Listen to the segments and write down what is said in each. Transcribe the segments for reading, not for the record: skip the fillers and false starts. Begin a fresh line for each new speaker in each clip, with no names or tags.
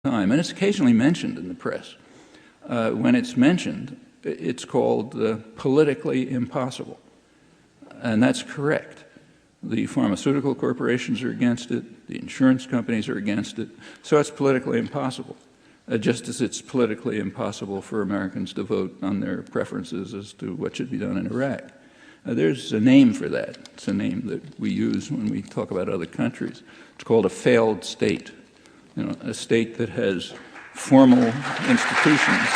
time, and it's occasionally mentioned in the press. When it's mentioned, it's called politically impossible. And that's correct. The pharmaceutical corporations are against it, the insurance companies are against it, so it's politically impossible, just as it's politically impossible for Americans to vote on their preferences as to what should be done in Iraq. There's a name for that. It's a name that we use when we talk about other countries. It's called a failed state, a state that has formal institutions.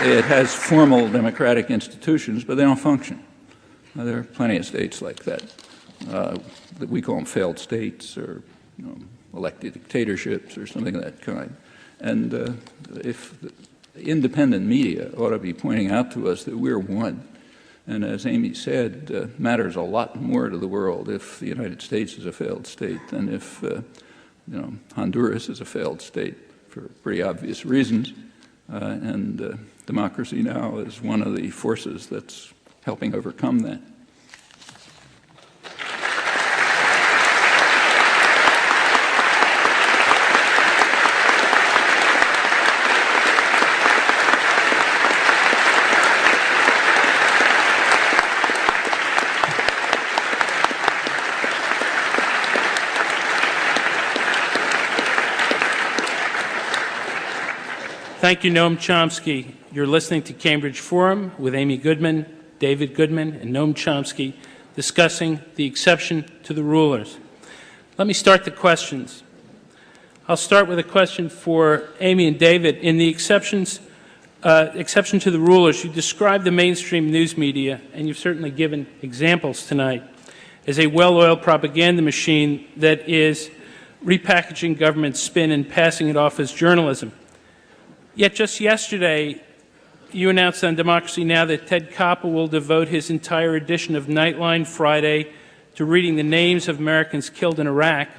It has formal democratic institutions, but they don't function. There are plenty of states like that. That we call them failed states or elected dictatorships or something of that kind. And if the independent media ought to be pointing out to us that we're one, and as Amy said, matters a lot more to the world if the United States is a failed state than if Honduras is a failed state for pretty obvious reasons. And democracy now is one of the forces that's helping overcome that.
Thank you, Noam Chomsky. You're listening to Cambridge Forum with Amy Goodman, David Goodman, and Noam Chomsky discussing the exception to the rulers. Let me start the questions. I'll start with a question for Amy and David. In the exception to the rulers, you described the mainstream news media, and you've certainly given examples tonight, as a well-oiled propaganda machine that is repackaging government spin and passing it off as journalism. Yet just yesterday, you announced on Democracy Now! That Ted Koppel will devote his entire edition of Nightline Friday to reading the names of Americans killed in Iraq.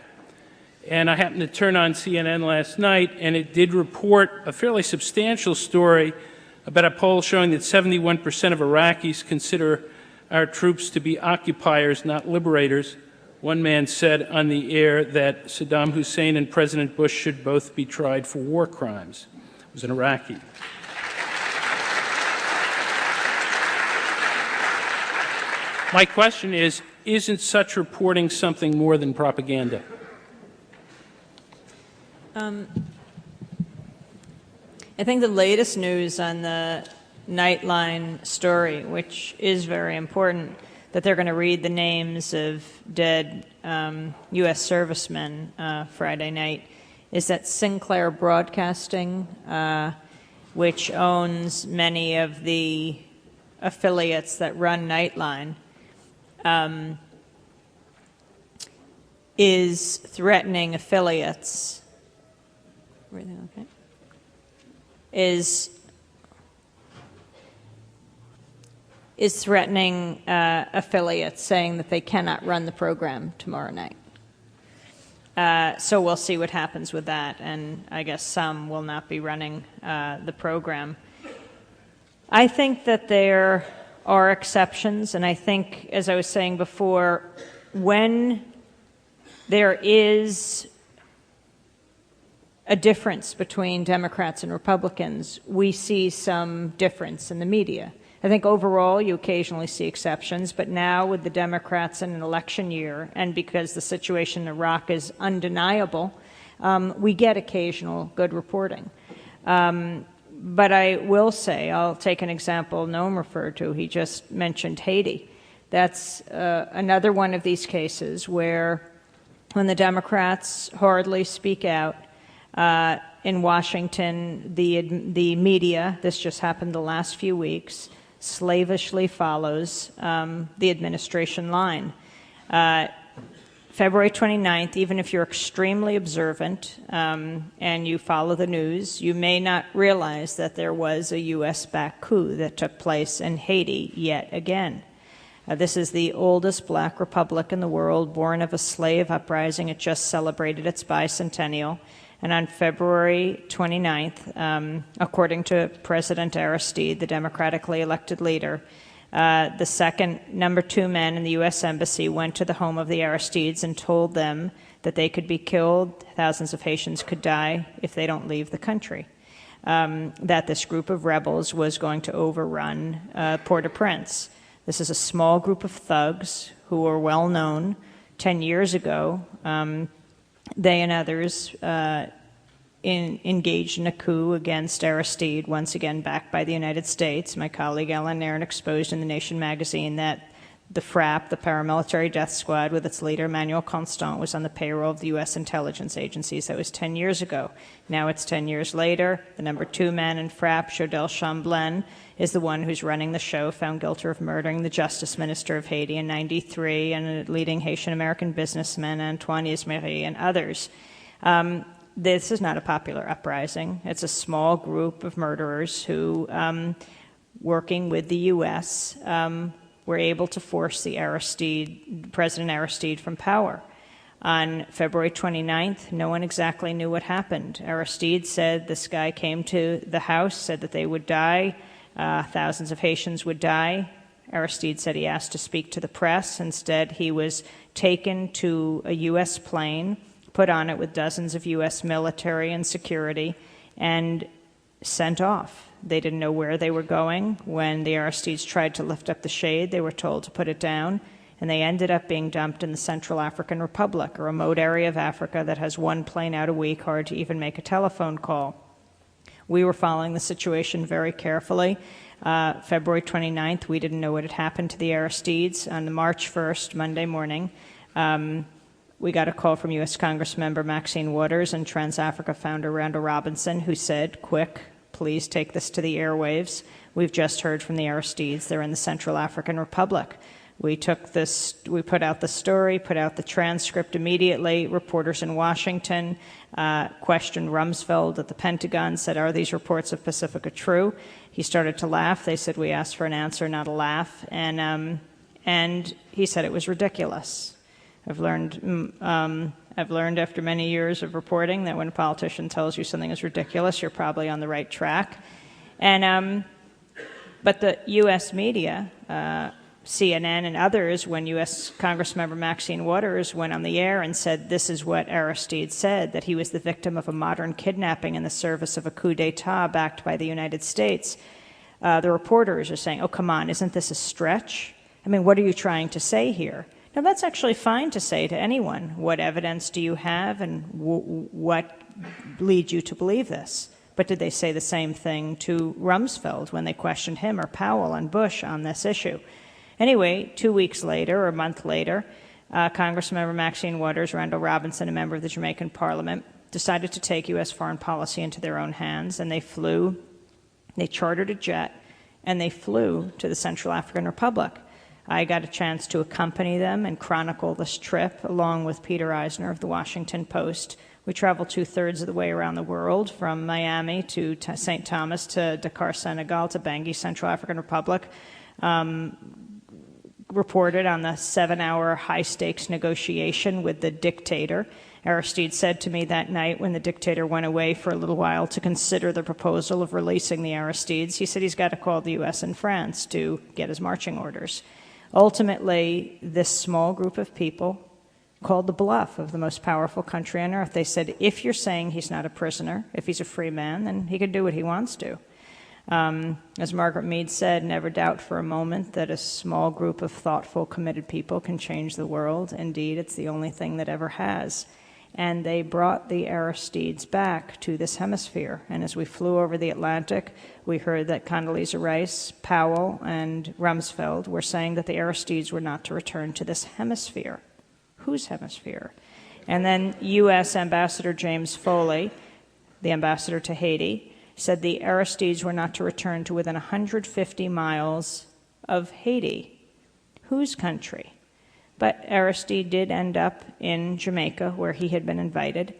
And I happened to turn on CNN last night, and it did report a fairly substantial story about a poll showing that 71% of Iraqis consider our troops to be occupiers, not liberators. One man said on the air that Saddam Hussein and President Bush should both be tried for war crimes. It was an Iraqi. My question is, isn't such reporting something more than propaganda?
I think the latest news on the Nightline story, which is very important, that they're going to read the names of dead U.S. servicemen Friday night, is that Sinclair Broadcasting, which owns many of the affiliates that run Nightline, is threatening affiliates. Everything okay? Is threatening affiliates, saying that they cannot run the program tomorrow night. So we'll see what happens with that, and I guess some will not be running the program. I think that there are exceptions, and I think, as I was saying before, when there is a difference between Democrats and Republicans, we see some difference in the media. I think overall you occasionally see exceptions, but now with the Democrats in an election year, and because the situation in Iraq is undeniable, we get occasional good reporting. But I will say, I'll take an example Noam referred to. He just mentioned Haiti. That's another one of these cases where when the Democrats hardly speak out, in Washington, the media, this just happened the last few weeks, slavishly follows the administration line. February 29th, even if you're extremely observant and you follow the news, you may not realize that there was a U.S.-backed coup that took place in Haiti yet again. This is the oldest black republic in the world, born of a slave uprising. It just celebrated its bicentennial. And on February 29th, according to President Aristide, the democratically elected leader, the number two men in the U.S. Embassy went to the home of the Aristides and told them that they could be killed, thousands of Haitians could die if they don't leave the country, that this group of rebels was going to overrun Port-au-Prince. This is a small group of thugs who were well known. 10 years ago, they and others engaged in a coup against Aristide, once again backed by the United States. My colleague Ellen Nairn exposed in The Nation magazine that the FRAP, the paramilitary death squad, with its leader Manuel Constant, was on the payroll of the U.S. intelligence agencies. That was 10 years ago. Now it's 10 years later. The number 2 man in FRAP, Jodel Chamblain, is the one who's running the show, found guilty of murdering the justice minister of Haiti in '93 and a leading Haitian-American businessman, Antoine Ismery, and others. This is not a popular uprising. It's a small group of murderers who, working with the U.S., were able to force the President Aristide from power. On February 29th, no one exactly knew what happened. Aristide said this guy came to the house, said that they would die, thousands of Haitians would die. Aristide said he asked to speak to the press. Instead, he was taken to a U.S. plane, put on it with dozens of U.S. military and security, and sent off. They didn't know where they were going. When the Aristides tried to lift up the shade, they were told to put it down, and they ended up being dumped in the Central African Republic, a remote area of Africa that has one plane out a week, hard to even make a telephone call. We were following the situation very carefully. February 29th, we didn't know what had happened to the Aristides. On March 1st, Monday morning, we got a call from U.S. Congressmember Maxine Waters and Trans-Africa founder Randall Robinson, who said, "Quick, please take this to the airwaves. We've just heard from the Aristides. They're in the Central African Republic." We took this, we put out the story, put out the transcript immediately. Reporters in Washington questioned Rumsfeld at the Pentagon, said, "Are these reports of Pacifica true?" He started to laugh. They said, "We asked for an answer, not a laugh." And he said it was ridiculous. I've learned after many years of reporting that when a politician tells you something is ridiculous, you're probably on the right track. And but the U.S. media, CNN and others, when U.S. Congressmember Maxine Waters went on the air and said this is what Aristide said, that he was the victim of a modern kidnapping in the service of a coup d'etat backed by the United States, the reporters are saying, "Oh, come on, isn't this a stretch? I mean, what are you trying to say here?" Now, that's actually fine to say to anyone. What evidence do you have, and what leads you to believe this? But did they say the same thing to Rumsfeld when they questioned him, or Powell and Bush on this issue? Anyway, 2 weeks later, or a month later, Congressmember Maxine Waters, Randall Robinson, a member of the Jamaican Parliament, decided to take U.S. foreign policy into their own hands, and they chartered a jet, and they flew to the Central African Republic. I got a chance to accompany them and chronicle this trip along with Peter Eisner of the Washington Post. We traveled 2/3 of the way around the world, from Miami to St. Thomas to Dakar, Senegal, to Bangui, Central African Republic. Reported on the 7-hour high-stakes negotiation with the dictator. Aristide said to me that night when the dictator went away for a little while to consider the proposal of releasing the Aristides, he said he's got to call the U.S. and France to get his marching orders. Ultimately, this small group of people called the bluff of the most powerful country on earth. They said, if you're saying he's not a prisoner, if he's a free man, then he can do what he wants to. As Margaret Mead said, never doubt for a moment that a small group of thoughtful, committed people can change the world. Indeed, it's the only thing that ever has. And they brought the Aristides back to this hemisphere. And as we flew over the Atlantic, we heard that Condoleezza Rice, Powell, and Rumsfeld were saying that the Aristides were not to return to this hemisphere. Whose hemisphere? And then U.S. Ambassador James Foley, the ambassador to Haiti, said the Aristides were not to return to within 150 miles of Haiti. Whose country? But Aristide did end up in Jamaica, where he had been invited.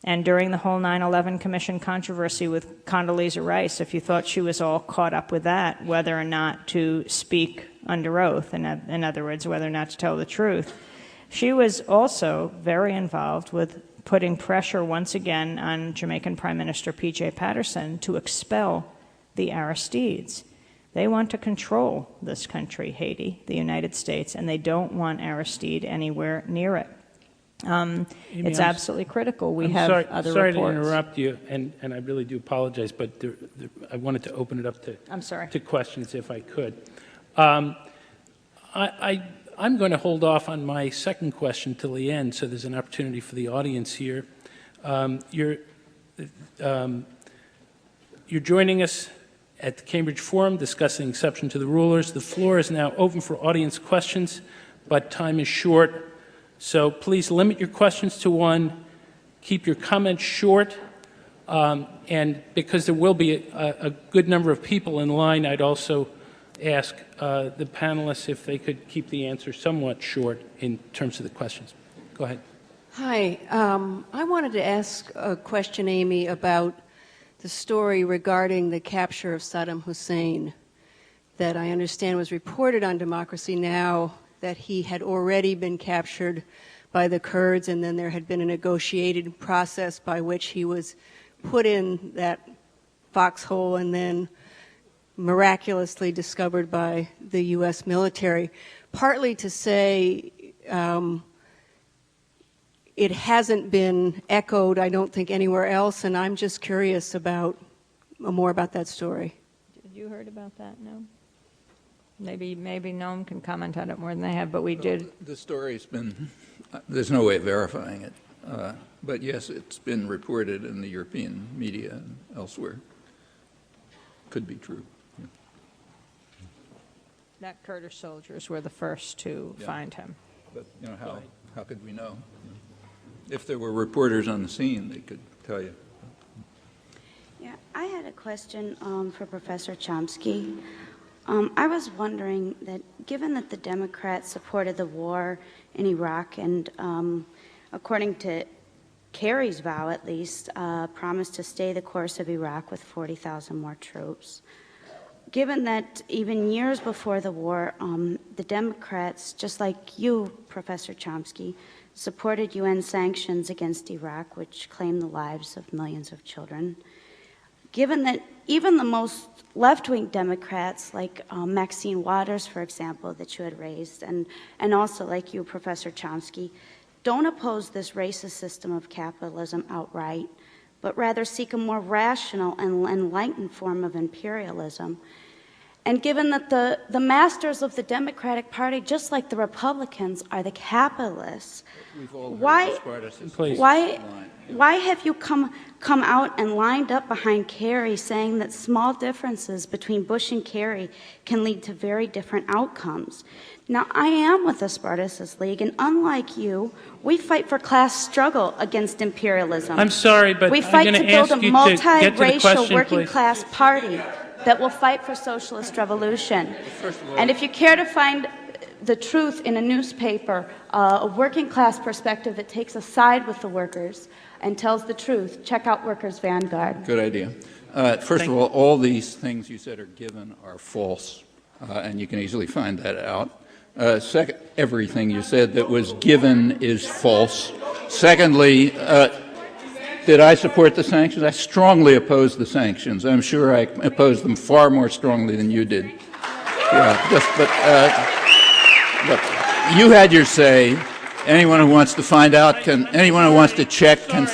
And during the whole 9/11 Commission controversy with Condoleezza Rice, if you thought she was all caught up with that, whether or not to speak under oath, in other words, whether or not to tell the truth, she was also very involved with putting pressure once again on Jamaican Prime Minister P.J. Patterson to expel the Aristides. They want to control this country, Haiti, the United States, and they don't want Aristide anywhere near it. It's absolutely critical. We
I'm
have
sorry,
other
sorry
reports.
to interrupt you, and I really do apologize, but I wanted to open it up to questions if I could. I'm going to hold off on my second question till the end, so there's an opportunity for the audience here. You're joining us at the Cambridge Forum discussing exception to the rulers. The floor is now open for audience questions, but time is short. So please limit your questions to one. Keep your comments short. And because there will be a good number of people in line, I'd also ask the panelists if they could keep the answer somewhat short in terms of the questions. Go ahead.
Hi. I wanted to ask a question, Amy, about the story regarding the capture of Saddam Hussein that I understand was reported on Democracy Now! That he had already been captured by the Kurds, and then there had been a negotiated process by which he was put in that foxhole and then miraculously discovered by the U.S. military, partly to say it hasn't been echoed, I don't think, anywhere else, and I'm just curious about more about that story.
Did you heard about that? No? Maybe Noam can comment on it more than they have, but we did.
The story's been, there's no way of verifying it, but yes, it's been reported in the European media and elsewhere. Could be true. Yeah.
That Kurdish soldiers were the first to find him.
But how could we know? If there were reporters on the scene, they could tell you.
Yeah, I had a question for Professor Chomsky. I was wondering that given that the Democrats supported the war in Iraq and, according to Kerry's vow at least, promised to stay the course of Iraq with 40,000 more troops, given that even years before the war, the Democrats, just like you, Professor Chomsky, supported UN sanctions against Iraq, which claimed the lives of millions of children, given that even the most left-wing Democrats, like Maxine Waters, for example, that you had raised, and also like you, Professor Chomsky, don't oppose this racist system of capitalism outright, but rather seek a more rational and enlightened form of imperialism. And given that the masters of the Democratic Party, just like the Republicans, are the capitalists, why have you come out and lined up behind Kerry saying that small differences between Bush and Kerry can lead to very different outcomes? Now, I am with the Spartacus League, and unlike you, we fight for class struggle against imperialism.
I'm sorry, but
we
I'm
fight
going
to
to
build
ask
a
you to get to the
multiracial
question,
working
please.
class party that will fight for socialist revolution. And if you care to find the truth in a newspaper, a working class perspective that takes a side with the workers and tells the truth, check out Workers' Vanguard.
Good idea. First of all these things you said are given are false, and you can easily find that out. Second, everything you said that was given is false. Secondly, did I support the sanctions? I strongly opposed the sanctions. I'm sure I opposed them far more strongly than you did. Yeah, look, you had your say. Anyone who wants to find out can. Anyone who wants to check can.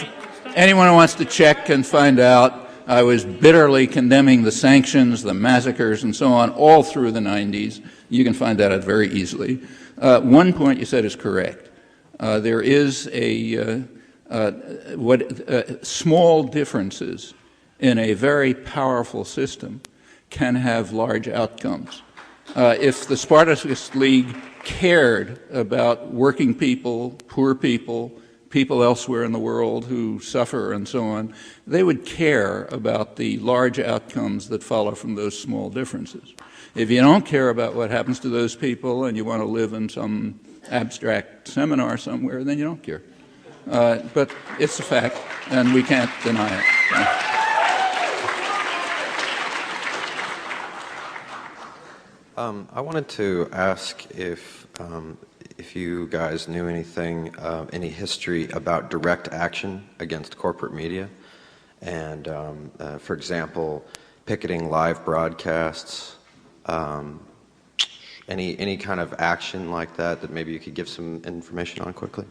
Anyone who wants to check can find out. I was bitterly condemning the sanctions, the massacres, and so on, all through the 90s. You can find that out very easily. One point you said is correct. There is small differences in a very powerful system can have large outcomes. If the Spartacus League cared about working people, poor people, people elsewhere in the world who suffer and so on, they would care about the large outcomes that follow from those small differences. If you don't care about what happens to those people and you want to live in some abstract seminar somewhere, then you don't care. But it's a fact, and we can't deny it.
I wanted to ask if you guys knew anything, any history about direct action against corporate media, and for example, picketing live broadcasts, any kind of action like that maybe you could give some information on quickly.